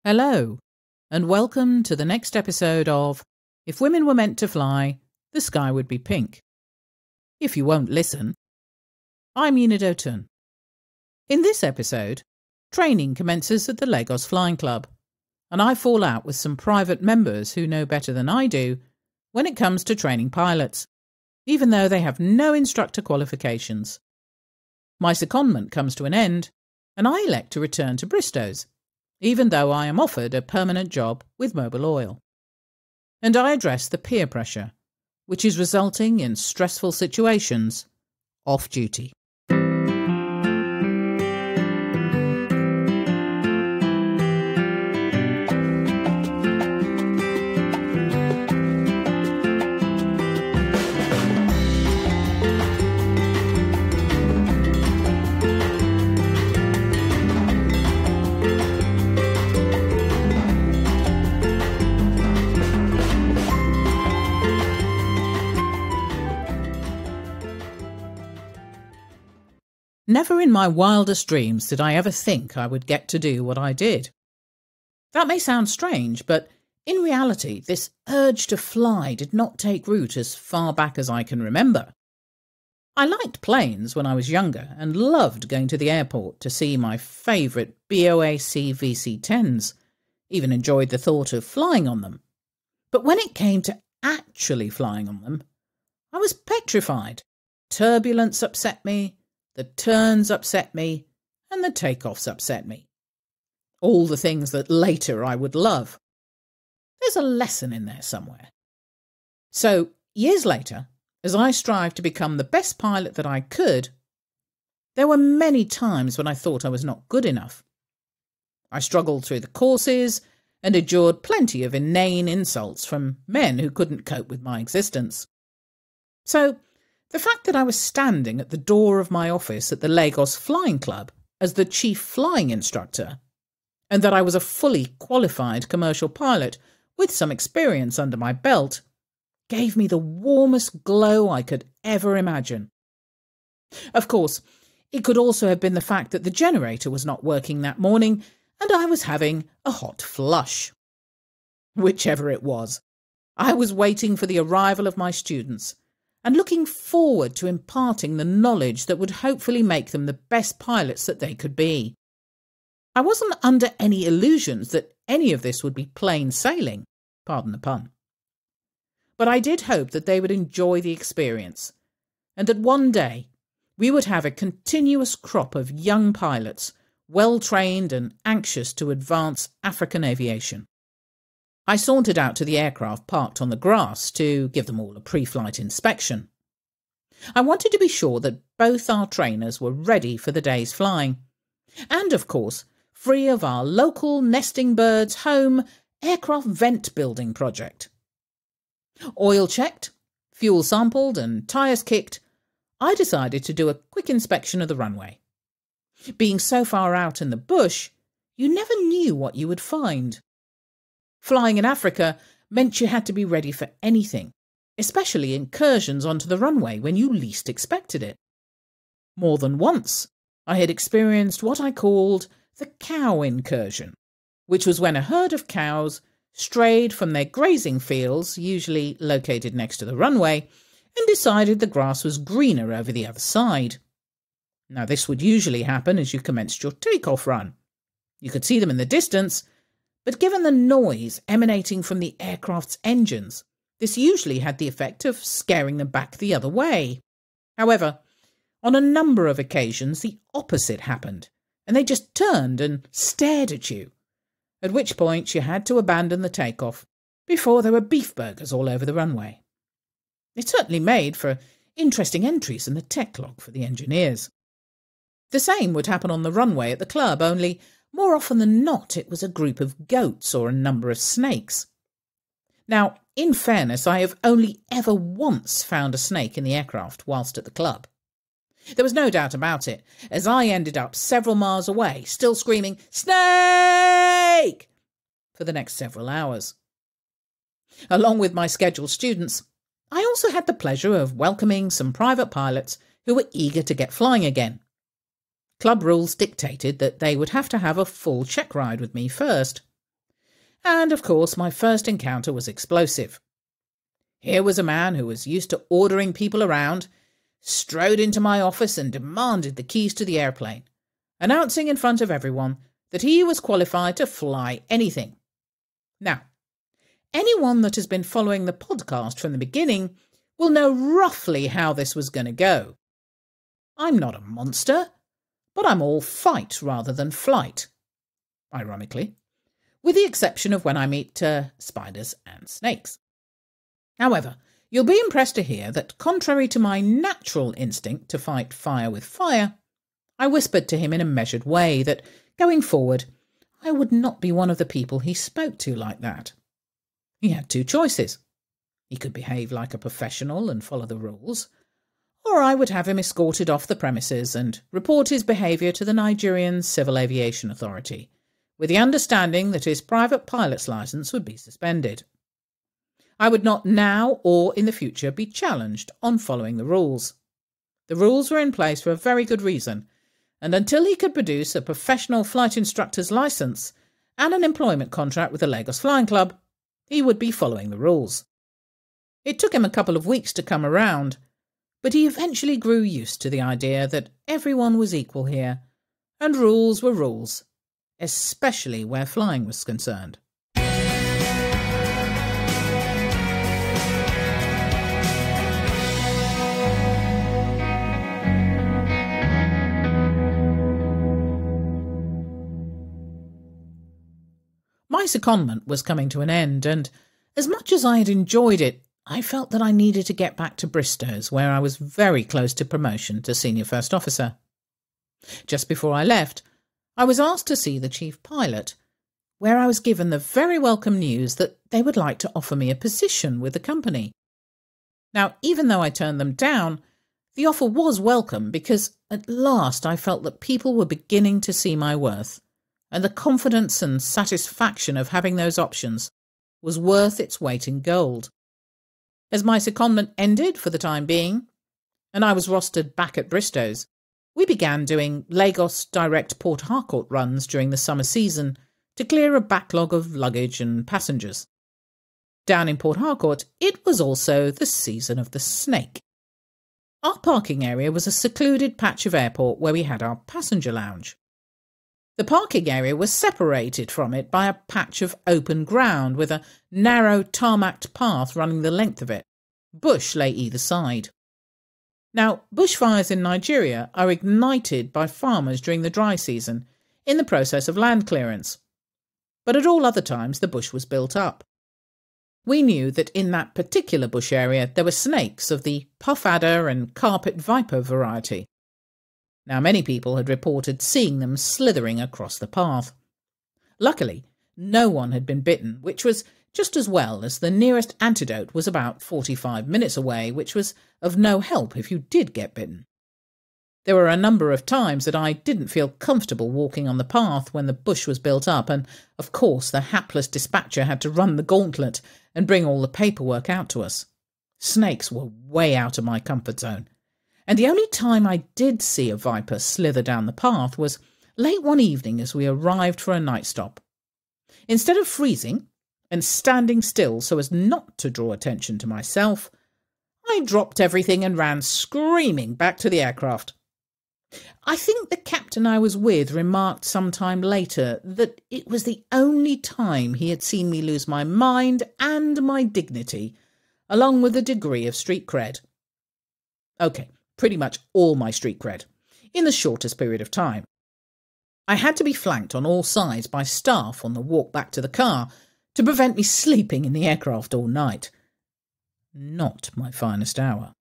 Hello, and welcome to the next episode of If Women Were Meant to Fly, the Sky Would Be Pink. If you won't listen. I'm Enid O'Toole. In this episode, training commences at the Lagos Flying Club, and I fall out with some private members who know better than I do when it comes to training pilots, even though they have no instructor qualifications. My secondment comes to an end, and I elect to return to Bristow's, even though I am offered a permanent job with Mobil Oil. And I address the peer pressure, which is resulting in stressful situations off duty. Never in my wildest dreams did I ever think I would get to do what I did. That may sound strange, but in reality, this urge to fly did not take root as far back as I can remember. I liked planes when I was younger and loved going to the airport to see my favourite BOAC VC-10s, even enjoyed the thought of flying on them. But when it came to actually flying on them, I was petrified. Turbulence upset me. The turns upset me, and the takeoffs upset me. All the things that later I would love. There's a lesson in there somewhere. So, years later, as I strived to become the best pilot that I could, there were many times when I thought I was not good enough. I struggled through the courses and endured plenty of inane insults from men who couldn't cope with my existence. So, the fact that I was standing at the door of my office at the Lagos Flying Club as the chief flying instructor, and that I was a fully qualified commercial pilot with some experience under my belt, gave me the warmest glow I could ever imagine. Of course, it could also have been the fact that the generator was not working that morning and I was having a hot flush. Whichever it was, I was waiting for the arrival of my students and looking forward to imparting the knowledge that would hopefully make them the best pilots that they could be. I wasn't under any illusions that any of this would be plain sailing, pardon the pun. But I did hope that they would enjoy the experience, and that one day we would have a continuous crop of young pilots, well-trained and anxious to advance African aviation. I sauntered out to the aircraft parked on the grass to give them all a pre-flight inspection. I wanted to be sure that both our trainers were ready for the day's flying, and of course, free of our local nesting birds' home aircraft vent building project. Oil checked, fuel sampled and tyres kicked, I decided to do a quick inspection of the runway. Being so far out in the bush, you never knew what you would find. Flying in Africa meant you had to be ready for anything, especially incursions onto the runway when you least expected it. More than once, I had experienced what I called the cow incursion, which was when a herd of cows strayed from their grazing fields, usually located next to the runway, and decided the grass was greener over the other side. Now, this would usually happen as you commenced your takeoff run. You could see them in the distance, but given the noise emanating from the aircraft's engines, this usually had the effect of scaring them back the other way. However, on a number of occasions the opposite happened, and they just turned and stared at you, at which point you had to abandon the takeoff before there were beef burgers all over the runway. It certainly made for interesting entries in the tech log for the engineers. The same would happen on the runway at the club, only more often than not, it was a group of goats or a number of snakes. Now, in fairness, I have only ever once found a snake in the aircraft whilst at the club. There was no doubt about it, as I ended up several miles away, still screaming, "Snake!" for the next several hours. Along with my scheduled students, I also had the pleasure of welcoming some private pilots who were eager to get flying again. Club rules dictated that they would have to have a full check ride with me first. And, of course, my first encounter was explosive. Here was a man who was used to ordering people around, strode into my office and demanded the keys to the airplane, announcing in front of everyone that he was qualified to fly anything. Now, anyone that has been following the podcast from the beginning will know roughly how this was going to go. I'm not a monster, but I'm all fight rather than flight, ironically, with the exception of when I meet spiders and snakes. However, you'll be impressed to hear that, contrary to my natural instinct to fight fire with fire, I whispered to him in a measured way that, going forward, I would not be one of the people he spoke to like that. He had two choices. He could behave like a professional and follow the rules, or I would have him escorted off the premises and report his behaviour to the Nigerian Civil Aviation Authority, with the understanding that his private pilot's licence would be suspended. I would not now or in the future be challenged on following the rules. The rules were in place for a very good reason, and until he could produce a professional flight instructor's licence and an employment contract with the Lagos Flying Club, he would be following the rules. It took him a couple of weeks to come around, but he eventually grew used to the idea that everyone was equal here, and rules were rules, especially where flying was concerned. My secondment was coming to an end, and as much as I had enjoyed it, I felt that I needed to get back to Bristow's, where I was very close to promotion to Senior First Officer. Just before I left, I was asked to see the Chief Pilot, where I was given the very welcome news that they would like to offer me a position with the company. Now, even though I turned them down, the offer was welcome because at last I felt that people were beginning to see my worth, and the confidence and satisfaction of having those options was worth its weight in gold. As my secondment ended for the time being, and I was rostered back at Bristow's, we began doing Lagos direct Port Harcourt runs during the summer season to clear a backlog of luggage and passengers. Down in Port Harcourt, it was also the season of the snake. Our parking area was a secluded patch of airport where we had our passenger lounge. The parking area was separated from it by a patch of open ground with a narrow tarmacked path running the length of it. Bush lay either side. Now, bushfires in Nigeria are ignited by farmers during the dry season in the process of land clearance. But at all other times the bush was built up. We knew that in that particular bush area there were snakes of the puff adder and carpet viper variety. Now, many people had reported seeing them slithering across the path. Luckily, no one had been bitten, which was just as well, as the nearest antidote was about 45 minutes away, which was of no help if you did get bitten. There were a number of times that I didn't feel comfortable walking on the path when the bush was built up, and of course the hapless dispatcher had to run the gauntlet and bring all the paperwork out to us. Snakes were way out of my comfort zone, and the only time I did see a viper slither down the path was late one evening as we arrived for a night stop. Instead of freezing and standing still so as not to draw attention to myself, I dropped everything and ran screaming back to the aircraft. I think the captain I was with remarked some time later that it was the only time he had seen me lose my mind and my dignity, along with a degree of street cred. Okay, pretty much all my street cred, in the shortest period of time. I had to be flanked on all sides by staff on the walk back to the car to prevent me sleeping in the aircraft all night. Not my finest hour.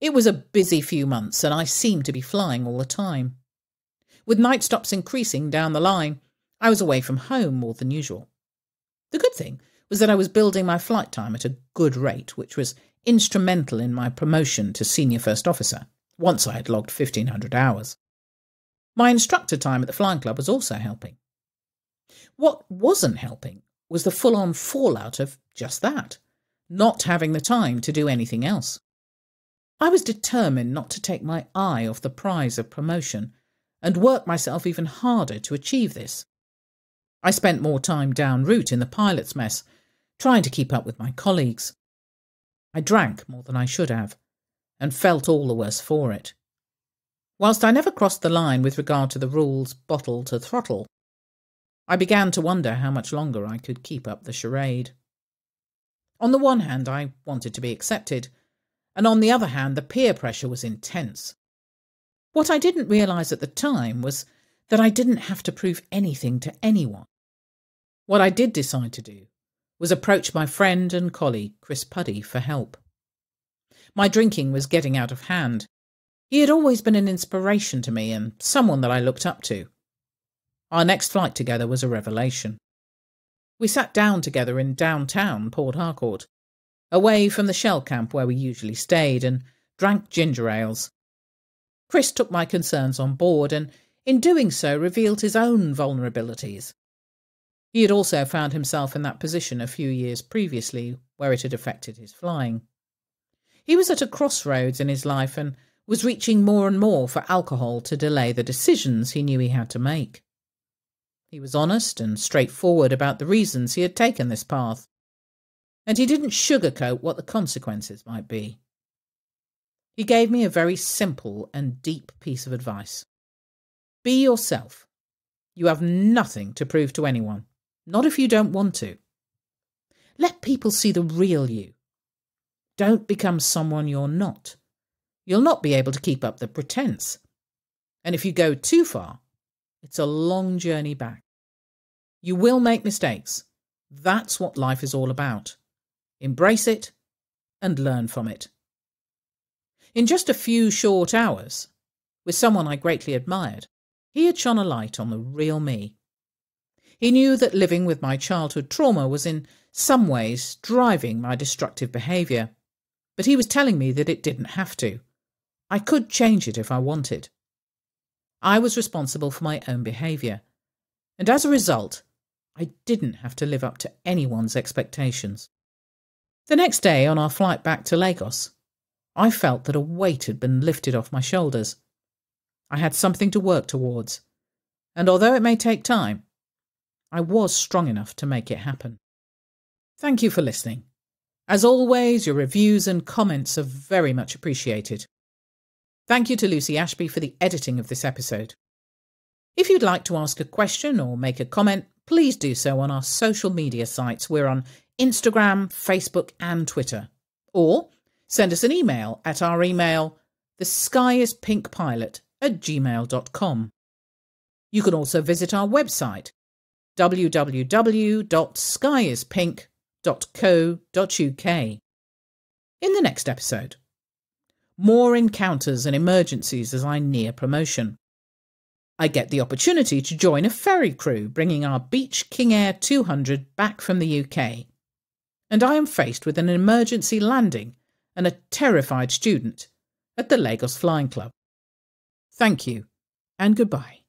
It was a busy few months, and I seemed to be flying all the time. With night stops increasing down the line, I was away from home more than usual. The good thing was that I was building my flight time at a good rate, which was instrumental in my promotion to Senior First Officer, once I had logged 1,500 hours. My instructor time at the flying club was also helping. What wasn't helping was the full-on fallout of just that, not having the time to do anything else. I was determined not to take my eye off the prize of promotion and work myself even harder to achieve this. I spent more time down route in the pilot's mess, trying to keep up with my colleagues. I drank more than I should have, and felt all the worse for it. Whilst I never crossed the line with regard to the rules bottle to throttle, I began to wonder how much longer I could keep up the charade. On the one hand, I wanted to be accepted, and on the other hand, the peer pressure was intense. What I didn't realise at the time was that I didn't have to prove anything to anyone. What I did decide to do was approach my friend and colleague Chris Puddy for help. My drinking was getting out of hand. He had always been an inspiration to me and someone that I looked up to. Our next flight together was a revelation. We sat down together in downtown Port Harcourt, away from the shell camp where we usually stayed, and drank ginger ales. Chris took my concerns on board and, in doing so, revealed his own vulnerabilities. He had also found himself in that position a few years previously, where it had affected his flying. He was at a crossroads in his life and was reaching more and more for alcohol to delay the decisions he knew he had to make. He was honest and straightforward about the reasons he had taken this path, and he didn't sugarcoat what the consequences might be. He gave me a very simple and deep piece of advice. Be yourself. You have nothing to prove to anyone, not if you don't want to. Let people see the real you. Don't become someone you're not. You'll not be able to keep up the pretense. And if you go too far, it's a long journey back. You will make mistakes. That's what life is all about. Embrace it and learn from it. In just a few short hours, with someone I greatly admired, he had shone a light on the real me. He knew that living with my childhood trauma was in some ways driving my destructive behaviour, but he was telling me that it didn't have to. I could change it if I wanted. I was responsible for my own behaviour, and as a result, I didn't have to live up to anyone's expectations. The next day, on our flight back to Lagos, I felt that a weight had been lifted off my shoulders. I had something to work towards, and although it may take time, I was strong enough to make it happen. Thank you for listening. As always, your reviews and comments are very much appreciated. Thank you to Lucy Ashby for the editing of this episode. If you'd like to ask a question or make a comment, please do so on our social media sites. We're on Instagram, Facebook and Twitter. Or send us an email at our email, theskyIspinkpilot@gmail.com. You can also visit our website, www.skyispink.co.uk. In the next episode, more encounters and emergencies as I near promotion. I get the opportunity to join a ferry crew bringing our Beech King Air 200 back from the UK. And I am faced with an emergency landing and a terrified student at the Lagos Flying Club. Thank you and goodbye.